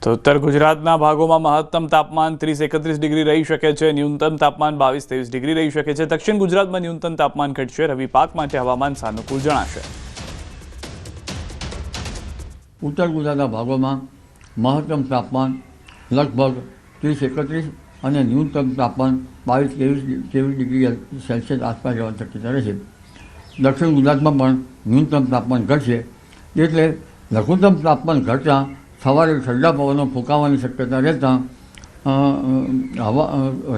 તો ઉત્તર ગુજરાતના ભાગોમાં મહત્તમ તાપમાન 30-31 ડિગ્રી રહી શકે છે, ન્યૂનતમ તાપમાન 22-23 ડિગ્રી રહી શકે છે. દક્ષિણ ગુજરાતમાં ન્યૂનતમ તાપમાન ઘટશે. રવિ પાક માટે હવામાન સાનુકૂળ જણાશે. ઉત્તર ગુજરાતના ભાગોમાં મહત્તમ તાપમાન લગભગ 30-31 અને ન્યૂનતમ તાપમાન 22-23 ડિગ્રી સેલ્સિયસ આસપાસ રહેવાની શક્યતા રહેશે. દક્ષિણ ગુજરાતમાં પણ ન્યૂનતમ તાપમાન ઘટશે, એટલે લઘુત્તમ તાપમાન ઘટતા સવારે ઠંડા પવનો ફૂંકાવાની શક્યતા રહેતા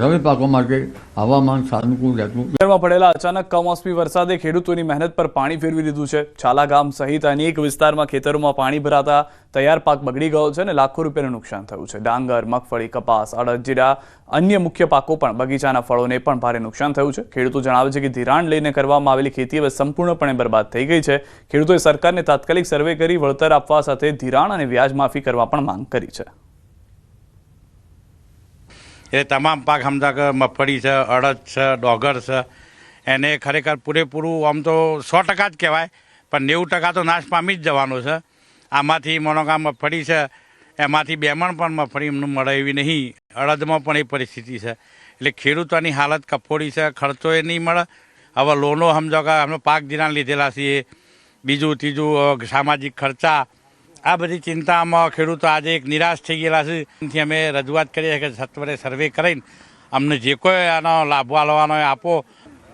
રવિ પાકો માટે હવામાન સાનુકૂળ રહેતું. શહેરમાં પડેલા અચાનક કમોસમી વરસાદે ખેડૂતોની મહેનત પર પાણી ફેરવી દીધું છે. છાલા ગામ સહિત અનેક વિસ્તારમાં ખેતરોમાં પાણી ભરાતા તૈયાર પાક બગડી ગયો છે અને લાખો રૂપિયાનું નુકસાન થયું છે. ડાંગર, મગફળી, કપાસ, અડદ, જીરા અન્ય મુખ્ય પાકો પણ બગીચાના ફળોને પણ ભારે નુકસાન થયું છે. ખેડૂતો જણાવે છે કે ધિરાણ લઈને કરવામાં આવેલી ખેતી હવે સંપૂર્ણપણે બરબાદ થઈ ગઈ છે. ખેડૂતોએ સરકારને તાત્કાલિક સર્વે કરી વળતર આપવા સાથે ધિરાણ અને વ્યાજ માફી કરવા પણ માંગ કરી છે. એ તમામ પાક સમજા કે મગફળી છે, અડદ છે, ડોગર છે, એને ખરેખર પૂરેપૂરું આમ તો 100% જ કહેવાય, પણ 90% તો નાશ પામી જ જવાનો છે. આમાંથી મોનોકા મગફળી છે, એમાંથી બેમણ પણ મગફળી એમનું મળે એવી નહીં. અડદમાં પણ એ પરિસ્થિતિ છે. એટલે ખેડૂતોની હાલત કફોડી છે, ખર્ચો એ નહીં મળે. હવે લોનો સમજો કે અમે પાક ધિરાણ લીધેલા છીએ, બીજું ત્રીજું સામાજિક ખર્ચા, આ બધી ચિંતામાં ખેડૂતો આજે એક નિરાશ થઈ ગયેલા છે. એથી અમે રજૂઆત કરીએ કે સત્વરે સર્વે કરીને અમને જે કોઈ આનો લાભો આલવાનો આપો.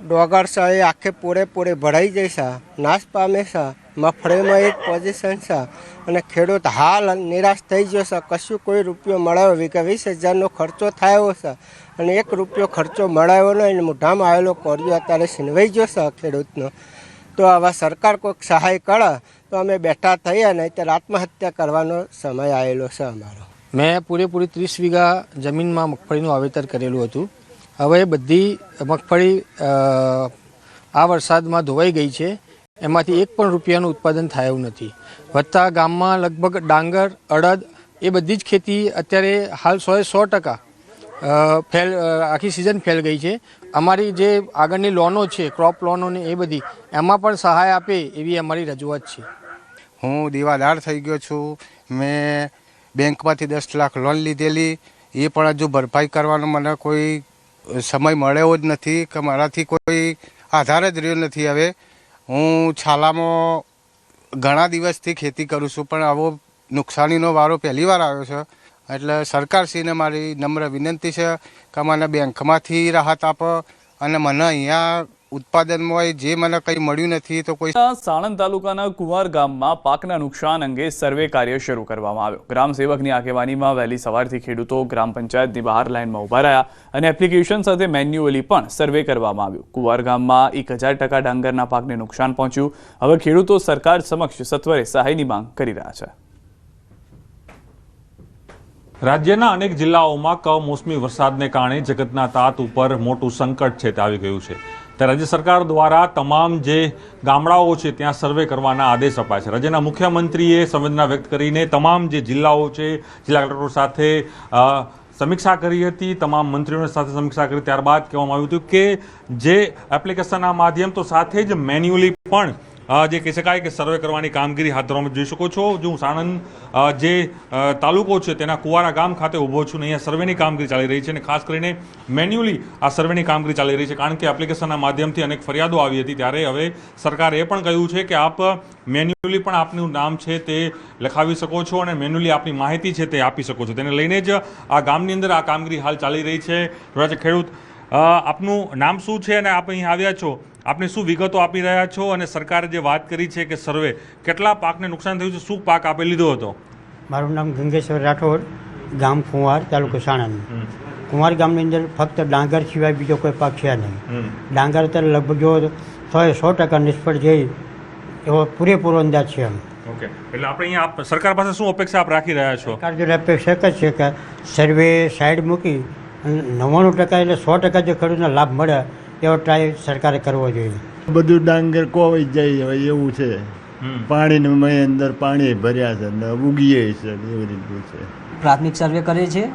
ડોગર છે એ આખે પૂરેપૂરે ભરાઈ જશે, નાશ પામે છે. મગફળીમાં એક પોઝિશન છે અને ખેડૂત હાલ નિરાશ થઈ ગયો છે. કશું કોઈ રૂપિયો મળાયો, વીઘે 20,000નો ખર્ચો થયો છે અને 1 રૂપિયો ખર્ચો મળાયો નહીં. મોઢામાં આવેલો કોરિયો અત્યારે છીનવાઈ ગયો છે ખેડૂતનો. તો આવા સરકાર કોઈક સહાય કરે તો અમે બેઠા થઈએ, નહીં ત્યારે આત્મહત્યા કરવાનો સમય આવેલો છે અમારો. મેં પૂરેપૂરી 30 વીઘા જમીનમાં મગફળીનું વાવેતર કરેલું હતું. હવે બધી મગફળી આ વરસાદમાં ધોવાઈ ગઈ છે. એમાંથી 1 પણ રૂપિયાનું ઉત્પાદન થયું નથી. વત્તા ગામમાં લગભગ ડાંગર, અડદ એ બધી જ ખેતી અત્યારે હાલ 100% ફેલ, આખી સિઝન ફેલ ગઈ છે. અમારી જે આગળની લોનો છે, ક્રોપ લોનો ને એ બધી, એમાં પણ સહાય આપે એવી અમારી રજૂઆત છે. હું દીવાદાર થઈ ગયો છું. મેં બેંકમાંથી 10 લાખ લોન લીધેલી, એ પણ હજુ ભરપાઈ કરવાનો મને કોઈ સમય મળ્યો જ નથી કે મારાથી કોઈ આધાર જ રહ્યો નથી. હવે હું છાલામાં ઘણા દિવસથી ખેતી કરું છું, પણ આવો નુકસાનીનો વારો પહેલી વાર આવ્યો છે. એટલે સરકારશ્રીને મારી નમ્ર વિનંતી છે કે મને બેંકમાંથી રાહત આપો અને મને અહીંયા ઉત્પાદનમાં જે મને કંઈ મળ્યું નથી તો કોઈ. સાણંદ તાલુકાના કુંવાર ગામમાં પાકના નુકસાન અંગે સર્વે કાર્ય શરૂ કરવામાં આવ્યો. ગ્રામ સેવકની આગેવાનીમાં વહેલી સવારથી ખેડૂતો ગ્રામ પંચાયતની બહાર લાઇનમાં ઉભા રહ્યા અને એપ્લિકેશન સાથે મેન્યુઅલી પણ સર્વે કરવામાં આવ્યું. કુંવાર ગામમાં 1000% ડાંગરના પાકને નુકસાન પહોંચ્યું. હવે ખેડૂતો સરકાર સમક્ષ સત્વરે સહાયની માંગ કરી રહ્યા છે. રાજ્યના અનેક જિલ્લાઓમાં કમોસમી વરસાદને કારણે જગતના તાત ઉપર મોટું સંકટ છે તે આવી ગયું છે. ત્યારે રાજ્ય સરકાર દ્વારા તમામ જે ગામડાઓ છે ત્યાં સર્વે કરવાના આદેશ અપાયા છે. રાજ્યના મુખ્યમંત્રીએ સંવેદના વ્યક્ત કરીને તમામ જે જિલ્લાઓ છે, જિલ્લા કલેક્ટરો સાથે સમીક્ષા કરી હતી. તમામ મંત્રીઓની સાથે સમીક્ષા કરી ત્યારબાદ કહેવામાં આવ્યું હતું કે જે એપ્લિકેશનના માધ્યમ તો સાથે જ મેન્યુઅલી પણ જે કહી શકાય કે સર્વે કરવાની કામગીરી હાથ ધરવામાં જોઈ શકો છો. જો હું સાણંદ જે તાલુકો છે તેના કુવારા ગામ ખાતે ઊભો છું ને અહીંયા સર્વેની કામગીરી ચાલી રહી છે અને ખાસ કરીને મેન્યુઅલી આ સર્વેની કામગીરી ચાલી રહી છે, કારણ કે એપ્લિકેશનના માધ્યમથી અનેક ફરિયાદો આવી હતી. ત્યારે હવે સરકારે એ પણ કહ્યું છે કે આપ મેન્યુઅલી પણ આપનું નામ છે તે લખાવી શકો છો અને મેન્યુઅલી આપની માહિતી છે તે આપી શકો છો. તેને લઈને જ આ ગામની અંદર આ કામગીરી હાલ ચાલી રહી છે. ખેડૂત, આપનું નામ શું છે અને આપ અહીં આવ્યા છો, આપને શું વિગતો આપી રહ્યા છો અને સરકારે જે વાત કરી છે કે સર્વે, કેટલા પાકને નુકસાન થયું છે, શું પાક આપે લીધો હતો? મારું નામ ગંગેશ્વર રાઠોડ, ગામ કુંવાર, તાલુકો સાણંદ. કુંવાર ગામની અંદર ફક્ત ડાંગર સિવાય બીજો કોઈ પાક છે નહીં. ડાંગર અત્યારે લગભગ જો 100% નિષ્ફળ જઈ એવો પૂરેપૂરો અંદાજ છે. ઓકે, એટલે આપણે અહીંયા સરકાર પાસે શું અપેક્ષા આપ રાખી રહ્યા છો? સરકાર જો અપેક્ષા જ છે કે સર્વે સાઈડ મૂકી 99% એટલે 100% જે ખેડૂતને લાભ મળે એવો ટ્રાય સરકારે કરવો જોઈએ. બધું ડાંગર કોવાઈ જાય હવે એવું છે. પાણીની અંદર પાણી ભર્યા છે ને ઉગીએ છે એવી રીતનું છે. પ્રાથમિક સર્વે કરીએ છીએ,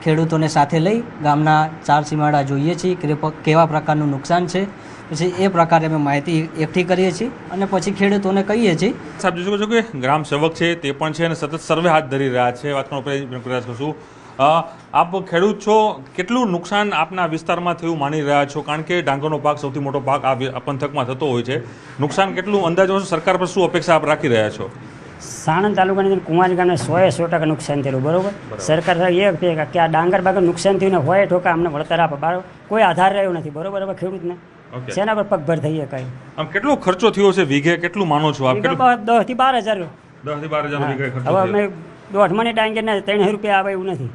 ખેડૂતોને સાથે લઈ ગામના 4 સીમાડા જોઈએ છીએ કે કેવા પ્રકારનું નુકસાન છે, પછી એ પ્રકારે અમે માહિતી એકઠી કરીએ છીએ અને પછી ખેડૂતોને કહીએ છીએ. સાહેબ જોઈ શકો છો કે ગ્રામ સેવક છે તે પણ છે અને સતત સર્વે હાથ ધરી રહ્યા છે. વાત કરવાનો પ્રયાસ કરશું. આપ ખેડૂત છો, કેટલું નુકસાન આપના વિસ્તારમાં થયું માની રહ્યા છો? કારણ કે ડાંગરનો પાક સૌથી મોટો પાક આ પંથકમાં થતો હોય છે. નુકસાન કેટલું અંદાજો સરકાર પર શું અપેક્ષા આપ રાખી રહ્યા છો? સાણંદ તાલુકાની અંદર કુંવારી ગામને 100% નુકસાન થયેલું. બરોબર, સરકાર એ કહે કે આ ડાંગર બાગર નુકસાન થયું ને હોય ઠોકા અમને વળતર આપે. બરાબર, કોઈ આધાર રહ્યો નથી. બરોબર, હવે ખેડૂતને શેના પર પગભર થઈએ કઈ? આમ કેટલો ખર્ચો થયો છે વીઘે? કેટલું માનો છો આપ? 10 થી 12 હજાર. 10 થી 12 હજાર વીઘે ખર્ચો. હવે અમે દોઢ મણે ડાંગરના 3 રૂપિયા આવે એવું નથી.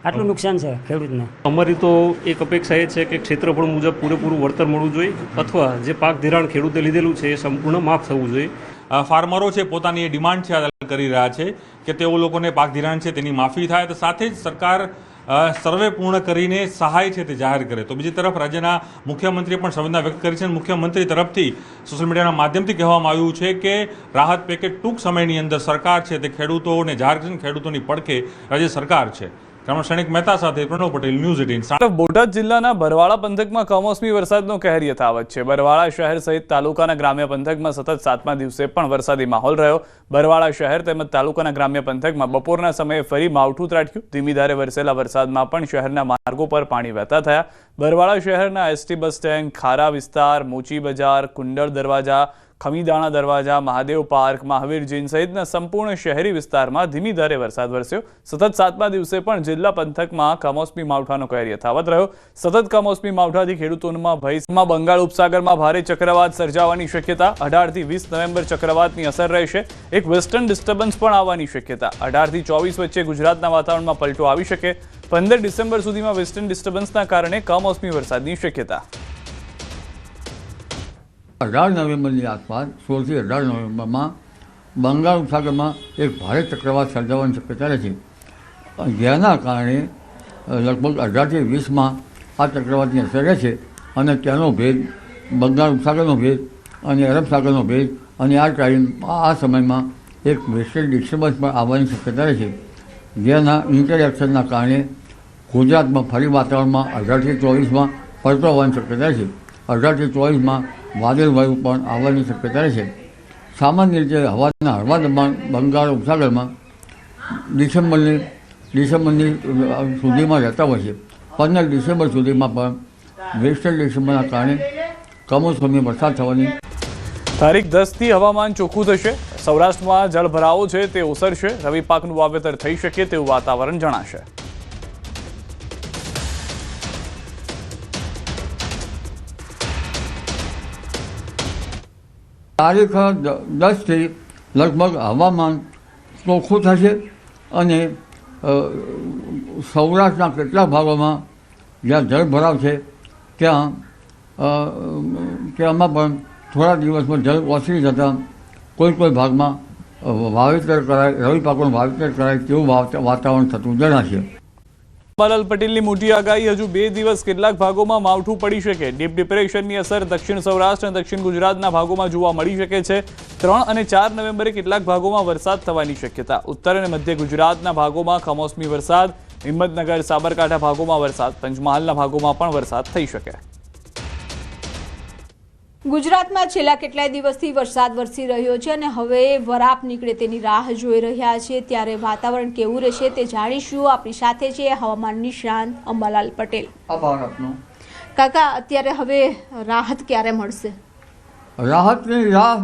આટલું નુકસાન છે ખેડૂતને. અમારી તો એક અપેક્ષા એ છે કે ક્ષેત્રફળ મુજબ પૂરેપૂરું વળતર મળવું જોઈએ અથવા જે પાક ધિરાણ ખેડૂતે લીધેલું છે એ સંપૂર્ણ માફ થવું જોઈએ. ફાર્મરો છે પોતાની એ ડિમાન્ડ છે કરી રહ્યા છે કે તેઓ લોકોને પાક ધિરાણ છે તેની માફી થાય, તો સાથે જ સરકાર સર્વે પૂર્ણ કરીને સહાય છે તે જાહેર કરે. તો બીજી તરફ રાજ્યના મુખ્યમંત્રીએ પણ સંવેદના વ્યક્ત કરી છે અને મુખ્યમંત્રી તરફથી સોશિયલ મીડિયાના માધ્યમથી કહેવામાં આવ્યું છે કે રાહત પેકેજ ટૂંક સમયની અંદર સરકાર છે તે ખેડૂતોને જાહેર કરીને ખેડૂતોની પડખે રાજ્ય સરકાર છે. ક્ષણિક મહેતા સાથે પ્રણવ પટેલ, ન્યૂઝ 18. બોટાદ જિલ્લાના બરવાળા પંથકમાં કમોસમી વરસાદનો કહેર યથાવત છે. બરવાળા શહેર સહિત તાલુકાના ગ્રામ્ય પંથકમાં સતત 7મા દિવસે પણ વરસાદી માહોલ રહ્યો. બરવાળા શહેર તેમજ તાલુકાના ગ્રામ્ય પંથકમાં બપોરના સમયે ફરી માવઠું ત્રાટક્યું. ધીમી ધારે વરસેલા વરસાદમાં પણ શહેરના માર્ગો પર પાણી વહેતા થયા. બરવાળા શહેરના એસટી બસ સ્ટેન્ડ, ખારા વિસ્તાર, મોચી બજાર, કુંડળ દરવાજા, ખમીદાણા દરવાજા, મહાદેવ પાર્ક, મહાવીર જૈન સહિતના સંપૂર્ણ શહેરી વિસ્તારમાં ધીમી ધારે વરસાદ વરસ્યો. સતત 7મા દિવસે પણ જિલ્લા પંથકમાં કમોસમી માવઠાનો કહેર યથાવત રહ્યો. સતત કમોસમી માવઠાથી ખેડૂતોમાં ભયમાં બંગાળ ઉપસાગરમાં ભારે ચક્રવાત સર્જાવાની શક્યતા. 18 થી 20 નવેમ્બર ચક્રવાતની અસર રહેશે. એક વેસ્ટર્ન ડિસ્ટર્બન્સ પણ આવવાની શક્યતા. 18 થી 24 વચ્ચે ગુજરાતના વાતાવરણમાં પલટો આવી શકે. 15 ડિસેમ્બર સુધીમાં વેસ્ટર્ન ડિસ્ટર્બન્સના કારણે કમોસમી વરસાદની શક્યતા. 18 નવેમ્બરની આસપાસ 16 થી 18 નવેમ્બરમાં બંગાળ ઉપસાગરમાં એક ભારે ચક્રવાત સર્જાવાની શક્યતા રહે છે, જેના કારણે લગભગ 18 થી 20માં આ ચક્રવાતની અસર રહેશે અને તેનો ભેદ બંગાળ ઉપસાગરનો ભેદ અને અરબ સાગરનો ભેદ અને આ સમયમાં એક વેસ્ટર્ન ડિસ્ટર્બન્સ પણ આવવાની શક્યતા રહે છે, જેના ઇન્ટરેક્શનના કારણે ગુજરાતમાં ફરી વાતાવરણમાં 18 થી 24માં પલટો આવવાની શક્યતા છે. 18 થી 24માં વાદળવાયુ પણ આવવાની શક્યતા રહેશે. સામાન્ય રીતે હવાના હળવા દબાણ બંગાળ ઉપસાગરમાં ડિસેમ્બરની સુધીમાં રહેતા હોય છે. 15 ડિસેમ્બર સુધીમાં પણ વેસ્ટર્ન ડિસ્ટર્બન્સના કારણે કમોસમી વરસાદ થવાની. તારીખ 10 થી હવામાન ચોખ્ખું થશે. સૌરાષ્ટ્રમાં જળભરાવો છે તે ઓસરશે. રવિ પાકનું વાવેતર થઈ શકે તેવું વાતાવરણ જણાશે. તારીખ 10 થી લગભગ હવામાન ચોખ્ખું થશે અને સૌરાષ્ટ્રના કેટલાક ભાગોમાં જ્યાં જળભરાવ છે તેમાં પણ થોડા દિવસમાં જળ ઓસરી જતાં કોઈ ભાગમાં વાવેતર કરાય, રવિ પાકોનું વાવેતર કરાય તેવું વાતાવરણ થતું જણાશે. અંબાલાલ પટેલની મોટી આગાહી. હજુ 2 દિવસ કેટલાક ભાગોમાં માવઠું પડી શકે. ડીપ ડિપ્રેશનની અસર દક્ષિણ સૌરાષ્ટ્ર અને દક્ષિણ ગુજરાતના ભાગોમાં જોવા મળી શકે છે. 3 અને 4 નવેમ્બરે કેટલાક ભાગોમાં વરસાદ થવાની શક્યતા. ઉત્તર અને મધ્ય ગુજરાતના ભાગોમાં કમોસમી વરસાદ. હિંમતનગર, સાબરકાંઠા ભાગોમાં વરસાદ. પંચમહાલના ભાગોમાં પણ વરસાદ થઈ શકે. ગુજરાતમાં છેલ્લા કેટલાય દિવસથી વરસાદ વરસી રહ્યો છે અને હવે વરાપ નીકળે તેની રાહ જોઈ રહ્યા છે. ત્યારે વાતાવરણ કેવું રહેશે તે જાણીશું. આપણી સાથે છે હવામાન નિષ્ણાંત અંબાલાલ પટેલ. કાકા, અત્યારે હવે રાહત ક્યારે મળશે? રાહતની રાહ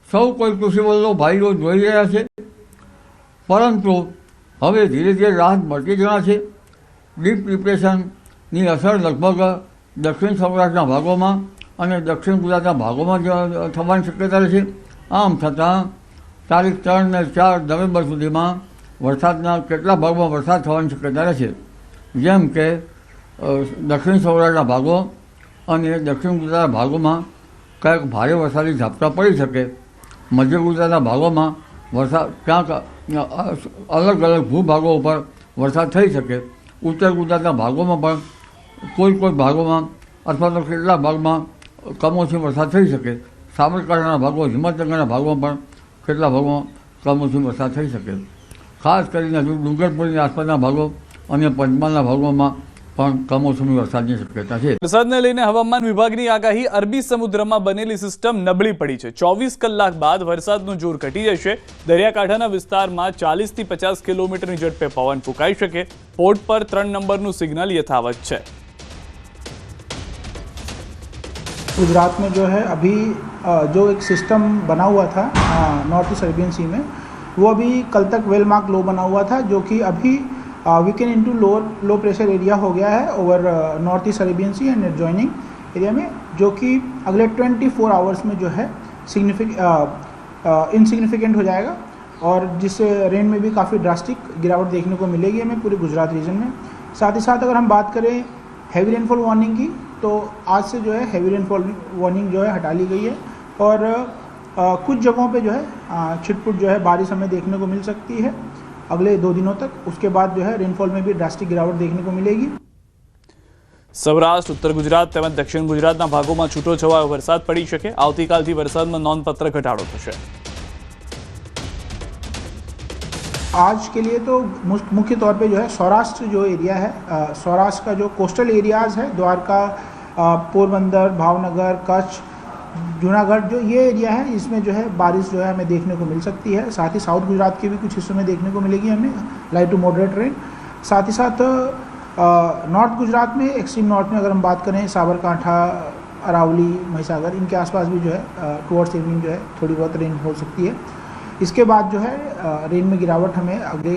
સૌ કોઈ કૃષિવલ્લો ભાઈઓ જોઈ રહ્યા છે, પરંતુ હવે ધીરે ધીરે રાહત મળતી જણાશે. ડીપ ડિપ્રેશનની અસર લગભગ દક્ષિણ સૌરાષ્ટ્રના ભાગોમાં અને દક્ષિણ ગુજરાતના ભાગોમાં થવાની શક્યતા રહેશે. આમ છતાં તારીખ 3 અને 4 નવેમ્બર સુધીમાં વરસાદના કેટલાક ભાગોમાં વરસાદ થવાની શક્યતા રહેશે, જેમ કે દક્ષિણ સૌરાષ્ટ્રના ભાગો અને દક્ષિણ ગુજરાતના ભાગોમાં ક્યાંક ભારે વરસાદી ઝાપટા પડી શકે. મધ્ય ગુજરાતના ભાગોમાં વરસાદ ક્યાંક અલગ અલગ ભૂભાગો ઉપર વરસાદ થઈ શકે. ઉત્તર ગુજરાતના ભાગોમાં પણ કોઈ ભાગોમાં અથવા તો કેટલાક ભાગમાં કમોસમી વરસાદ થઈ શકે. સાબરકાંઠાના ભાગો, હિંમતનગરના ભાગોમાં પણ કેટલા ભાગોમાં કમોસમી વરસાદ થઈ શકે. ખાસ કરીને હજુ ડુંગરપુરની આસપાસના ભાગો અને પંચમહાલના ભાગોમાં પણ કમોસમી વરસાદની શક્યતા છે. વરસાદને લઈને હવામાન વિભાગની આગાહી. અરબી સમુદ્રમાં બનેલી સિસ્ટમ નબળી પડી છે. 24 કલાક બાદ વરસાદનું જોર ઘટી જશે. દરિયાકાંઠાના વિસ્તારમાં 40 થી 50 કિલોમીટરની ઝડપે પવન ફૂંકાઈ શકે. પોર્ટ પર 3 નંબરનું સિગ્નલ યથાવત છે. गुजरात में जो है अभी जो एक सिस्टम बना हुआ था नॉर्थ ईस्ट अरेबियन सी में, वो अभी कल तक वेल मार्क लो बना हुआ था, जो कि अभी weakened into low pressure area हो गया है over north east Arabian sea and adjoining area में, जो कि अगले 24 आवर्स में जो है इनसिग्निफिकेंट हो जाएगा और जिससे रेन में भी काफ़ी ड्रास्टिक गिरावट देखने को मिलेगी हमें पूरे गुजरात रीजन में. साथ ही साथ अगर हम बात करें हैवी रेनफॉल वार्निंग की, तो आज से जो है हैवी रेनफॉल वार्निंग जो है हटा ली गई है और कुछ जगहों पे जो है छिटपुट जो है बारिश हमें देखने को मिल सकती है अगले 2 दिनों तक. उसके बाद जो है रेनफॉल में भी ड्रास्टिक गिरावट देखने को मिलेगी. સૌરાષ્ટ્ર, ઉત્તર ગુજરાત તેમજ દક્ષિણ ગુજરાતના ભાગોમાં છૂટોછવાયો વરસાદ પડી શકે. આવતીકાલથી વરસાદમાં નોંધપાત્ર ઘટાડો થશે. आज के लिए तो मुख्य तौर पे जो है सौराष्ट्र जो एरिया है, सौराष्ट्र का जो कोस्टल एरियाज़ है, द्वारका, पोरबंदर, भावनगर, कच्छ, जूनागढ़, जो ये एरिया है, इसमें जो है बारिश जो है हमें देखने को मिल सकती है. साथ ही साउथ गुजरात के भी कुछ हिस्सों में देखने को मिलेगी हमें लाइट टू मॉडरेट रेन. साथ ही साथ नॉर्थ गुजरात में, एक्सट्रीम नॉर्थ में अगर हम बात करें साबरकांठा, अरावली, महिसागर, इनके आसपास भी जो है टुवर्ड्स इवनिंग जो है थोड़ी बहुत रेन हो सकती है. इसके बाद जो है रेन में गिरावट हमें अगले